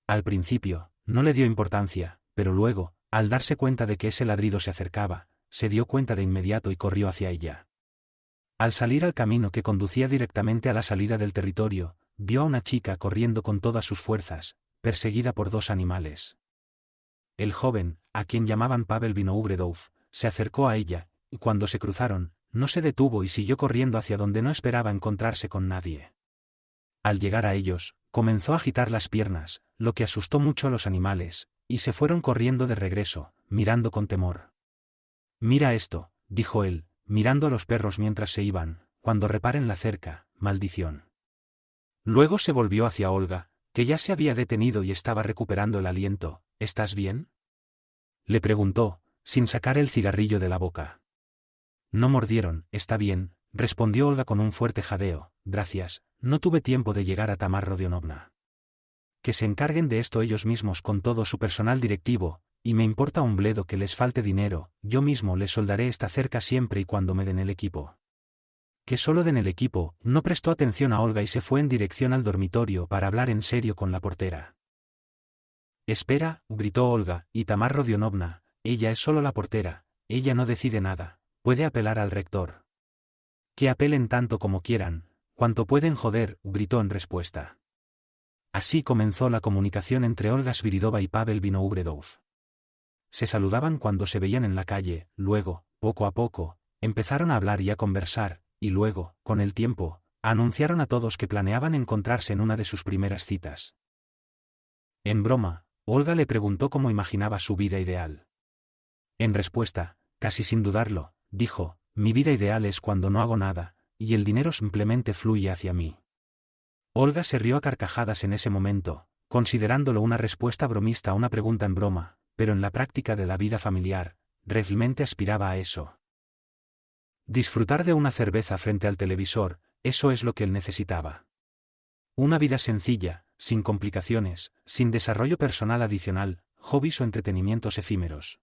Al principio, no le dio importancia, pero luego, al darse cuenta de que ese ladrido se acercaba, se dio cuenta de inmediato y corrió hacia ella. Al salir al camino que conducía directamente a la salida del territorio, vio a una chica corriendo con todas sus fuerzas, perseguida por 2 animales. El joven, a quien llamaban Pavel Vinougredov, se acercó a ella, y cuando se cruzaron, no se detuvo y siguió corriendo hacia donde no esperaba encontrarse con nadie. Al llegar a ellos, comenzó a agitar las piernas, lo que asustó mucho a los animales, y se fueron corriendo de regreso, mirando con temor. «Mira esto», dijo él, mirando a los perros mientras se iban, «cuando reparen la cerca, maldición». Luego se volvió hacia Olga, que ya se había detenido y estaba recuperando el aliento. «¿Estás bien?», le preguntó, sin sacar el cigarrillo de la boca. «No mordieron, está bien», respondió Olga con un fuerte jadeo. «Gracias, no tuve tiempo de llegar a Tamar Rodionovna. Que se encarguen de esto ellos mismos con todo su personal directivo, y me importa un bledo que les falte dinero, yo mismo les soldaré esta cerca siempre y cuando me den el equipo». Que solo den el equipo, no prestó atención a Olga y se fue en dirección al dormitorio para hablar en serio con la portera. «Espera», gritó Olga, «y Tamar Rodionovna, ella es solo la portera, ella no decide nada, puede apelar al rector». «Que apelen tanto como quieran, cuanto pueden joder», gritó en respuesta. Así comenzó la comunicación entre Olga Sviridova y Pavel Vinougredov. Se saludaban cuando se veían en la calle, luego, poco a poco, empezaron a hablar y a conversar, y luego, con el tiempo, anunciaron a todos que planeaban encontrarse en una de sus primeras citas. En broma, Olga le preguntó cómo imaginaba su vida ideal. En respuesta, casi sin dudarlo, dijo: «Mi vida ideal es cuando no hago nada, y el dinero simplemente fluye hacia mí». Olga se rió a carcajadas en ese momento, considerándolo una respuesta bromista a una pregunta en broma, pero en la práctica de la vida familiar, realmente aspiraba a eso. Disfrutar de una cerveza frente al televisor, eso es lo que él necesitaba. Una vida sencilla, sin complicaciones, sin desarrollo personal adicional, hobbies o entretenimientos efímeros.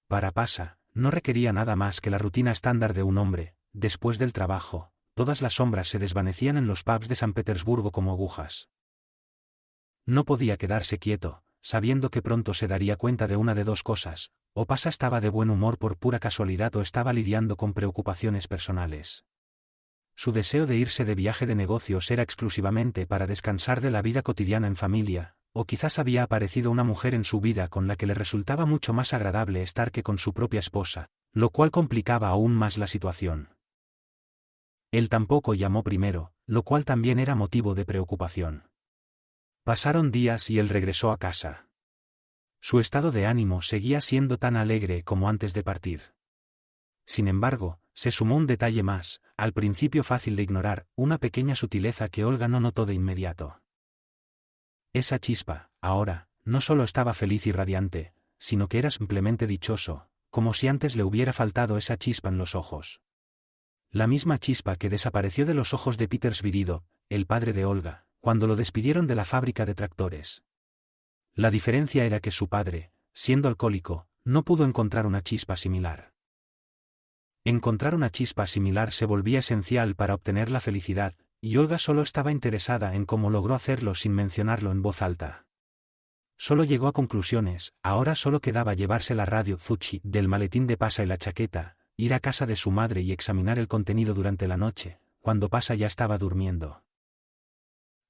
Para Pasha, no requería nada más que la rutina estándar de un hombre. Después del trabajo, todas las sombras se desvanecían en los pubs de San Petersburgo como agujas. No podía quedarse quieto, sabiendo que pronto se daría cuenta de una de 2 cosas: o Pasha estaba de buen humor por pura casualidad o estaba lidiando con preocupaciones personales. Su deseo de irse de viaje de negocios era exclusivamente para descansar de la vida cotidiana en familia, o quizás había aparecido una mujer en su vida con la que le resultaba mucho más agradable estar que con su propia esposa, lo cual complicaba aún más la situación. Él tampoco llamó primero, lo cual también era motivo de preocupación. Pasaron días y él regresó a casa. Su estado de ánimo seguía siendo tan alegre como antes de partir. Sin embargo, se sumó un detalle más, al principio fácil de ignorar, una pequeña sutileza que Olga no notó de inmediato. Esa chispa, ahora, no solo estaba feliz y radiante, sino que era simplemente dichoso, como si antes le hubiera faltado esa chispa en los ojos. La misma chispa que desapareció de los ojos de Peter Svirido, el padre de Olga, cuando lo despidieron de la fábrica de tractores. La diferencia era que su padre, siendo alcohólico, no pudo encontrar una chispa similar. Encontrar una chispa similar se volvía esencial para obtener la felicidad, y Olga solo estaba interesada en cómo logró hacerlo sin mencionarlo en voz alta. Solo llegó a conclusiones, ahora solo quedaba llevarse la radio Zuchi del maletín de Pasa y la chaqueta, ir a casa de su madre y examinar el contenido durante la noche, cuando Pasa ya estaba durmiendo.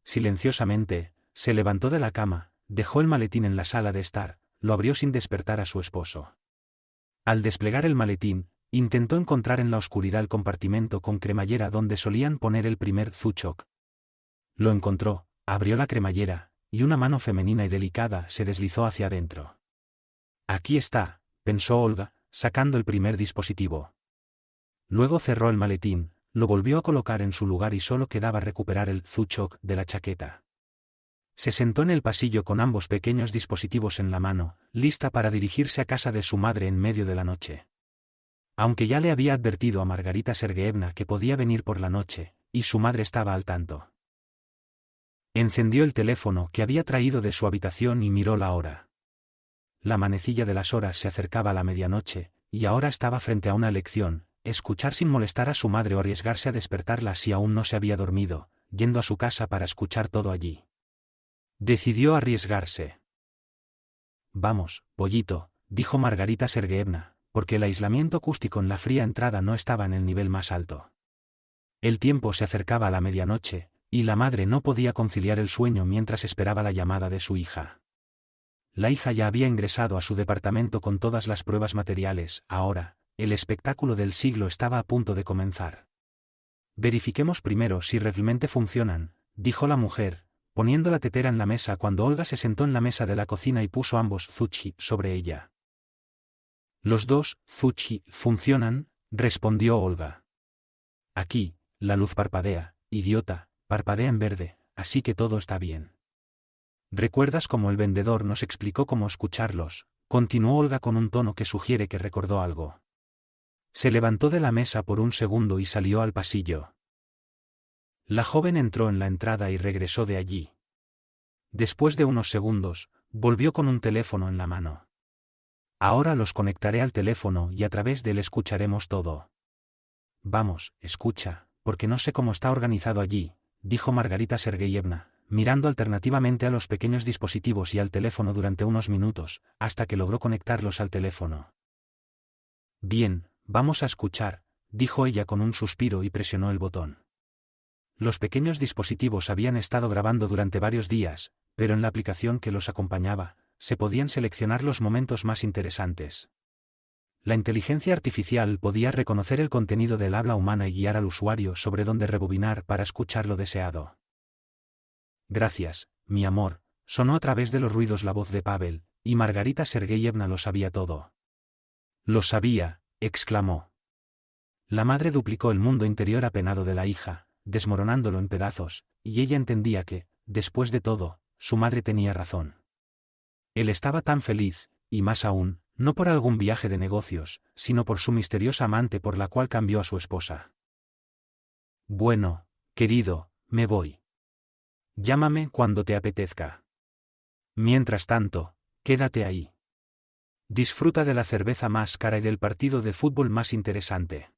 Silenciosamente, se levantó de la cama, dejó el maletín en la sala de estar, lo abrió sin despertar a su esposo. Al desplegar el maletín, intentó encontrar en la oscuridad el compartimento con cremallera donde solían poner el primer Zuchok. Lo encontró, abrió la cremallera, y una mano femenina y delicada se deslizó hacia adentro. Aquí está, pensó Olga, sacando el primer dispositivo. Luego cerró el maletín, lo volvió a colocar en su lugar y solo quedaba recuperar el Zuchok de la chaqueta. Se sentó en el pasillo con ambos pequeños dispositivos en la mano, lista para dirigirse a casa de su madre en medio de la noche. Aunque ya le había advertido a Margarita Sergeyevna que podía venir por la noche, y su madre estaba al tanto. Encendió el teléfono que había traído de su habitación y miró la hora. La manecilla de las horas se acercaba a la medianoche, y ahora estaba frente a una elección: escuchar sin molestar a su madre o arriesgarse a despertarla si aún no se había dormido, yendo a su casa para escuchar todo allí. Decidió arriesgarse. Vamos, pollito, dijo Margarita Sergeyevna, porque el aislamiento acústico en la fría entrada no estaba en el nivel más alto. El tiempo se acercaba a la medianoche, y la madre no podía conciliar el sueño mientras esperaba la llamada de su hija. La hija ya había ingresado a su departamento con todas las pruebas materiales. Ahora, el espectáculo del siglo estaba a punto de comenzar. Verifiquemos primero si realmente funcionan, dijo la mujer, poniendo la tetera en la mesa cuando Olga se sentó en la mesa de la cocina y puso ambos Zuchi sobre ella. Los dos Zuchi funcionan, respondió Olga. Aquí, la luz parpadea, idiota, parpadea en verde, así que todo está bien. ¿Recuerdas cómo el vendedor nos explicó cómo escucharlos? Continuó Olga con un tono que sugiere que recordó algo. Se levantó de la mesa por un segundo y salió al pasillo. La joven entró en la entrada y regresó de allí. Después de unos segundos, volvió con un teléfono en la mano. Ahora los conectaré al teléfono y a través de él escucharemos todo. Vamos, escucha, porque no sé cómo está organizado allí, dijo Margarita Sergeyevna, mirando alternativamente a los pequeños dispositivos y al teléfono durante unos minutos, hasta que logró conectarlos al teléfono. Bien, vamos a escuchar, dijo ella con un suspiro y presionó el botón. Los pequeños dispositivos habían estado grabando durante varios días, pero en la aplicación que los acompañaba, se podían seleccionar los momentos más interesantes. La inteligencia artificial podía reconocer el contenido del habla humana y guiar al usuario sobre dónde rebobinar para escuchar lo deseado. Gracias, mi amor, sonó a través de los ruidos la voz de Pavel, y Margarita Sergeyevna lo sabía todo. Lo sabía, exclamó. La madre duplicó el mundo interior apenado de la hija, desmoronándolo en pedazos, y ella entendía que, después de todo, su madre tenía razón. Él estaba tan feliz, y más aún, no por algún viaje de negocios, sino por su misteriosa amante por la cual cambió a su esposa. Bueno, querido, me voy. Llámame cuando te apetezca. Mientras tanto, quédate ahí. Disfruta de la cerveza más cara y del partido de fútbol más interesante.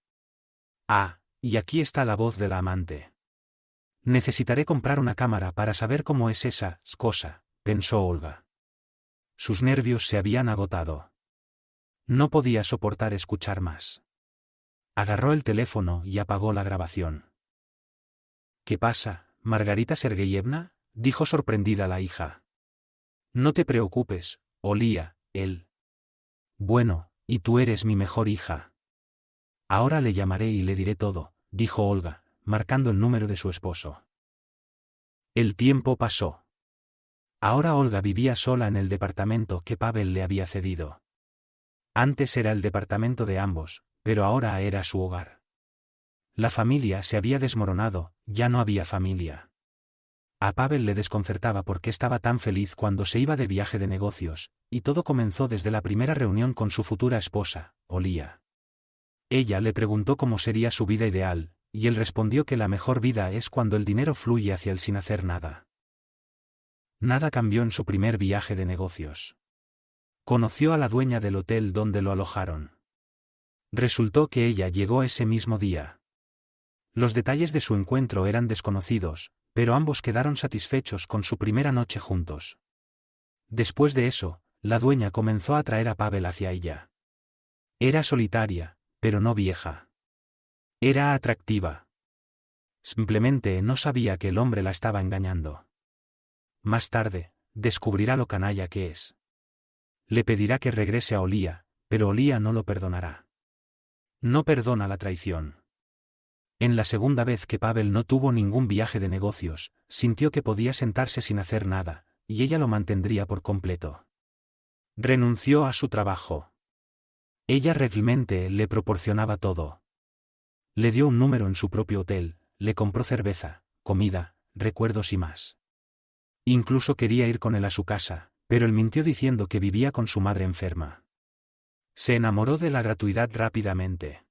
Ah, y aquí está la voz de la amante. Necesitaré comprar una cámara para saber cómo es esa cosa, pensó Olga. Sus nervios se habían agotado. No podía soportar escuchar más. Agarró el teléfono y apagó la grabación. ¿Qué pasa, Margarita Sergeyevna?, dijo sorprendida la hija. No te preocupes, olía, él. Bueno, y tú eres mi mejor hija. Ahora le llamaré y le diré todo, dijo Olga, marcando el número de su esposo. El tiempo pasó. Ahora Olga vivía sola en el departamento que Pavel le había cedido. Antes era el departamento de ambos, pero ahora era su hogar. La familia se había desmoronado, ya no había familia. A Pavel le desconcertaba porque estaba tan feliz cuando se iba de viaje de negocios, y todo comenzó desde la primera reunión con su futura esposa, Olía. Ella le preguntó cómo sería su vida ideal, y él respondió que la mejor vida es cuando el dinero fluye hacia él sin hacer nada. Nada cambió en su primer viaje de negocios. Conoció a la dueña del hotel donde lo alojaron. Resultó que ella llegó ese mismo día. Los detalles de su encuentro eran desconocidos, pero ambos quedaron satisfechos con su primera noche juntos. Después de eso, la dueña comenzó a atraer a Pavel hacia ella. Era solitaria, pero no vieja. Era atractiva. Simplemente no sabía que el hombre la estaba engañando. Más tarde, descubrirá lo canalla que es. Le pedirá que regrese a Olía, pero Olía no lo perdonará. No perdona la traición. En la segunda vez que Pavel no tuvo ningún viaje de negocios, sintió que podía sentarse sin hacer nada, y ella lo mantendría por completo. Renunció a su trabajo. Ella realmente le proporcionaba todo. Le dio un número en su propio hotel, le compró cerveza, comida, recuerdos y más. Incluso quería ir con él a su casa, pero él mintió diciendo que vivía con su madre enferma. Se enamoró de la gratuidad rápidamente.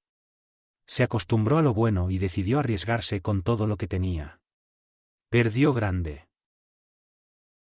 Se acostumbró a lo bueno y decidió arriesgarse con todo lo que tenía. Perdió grande.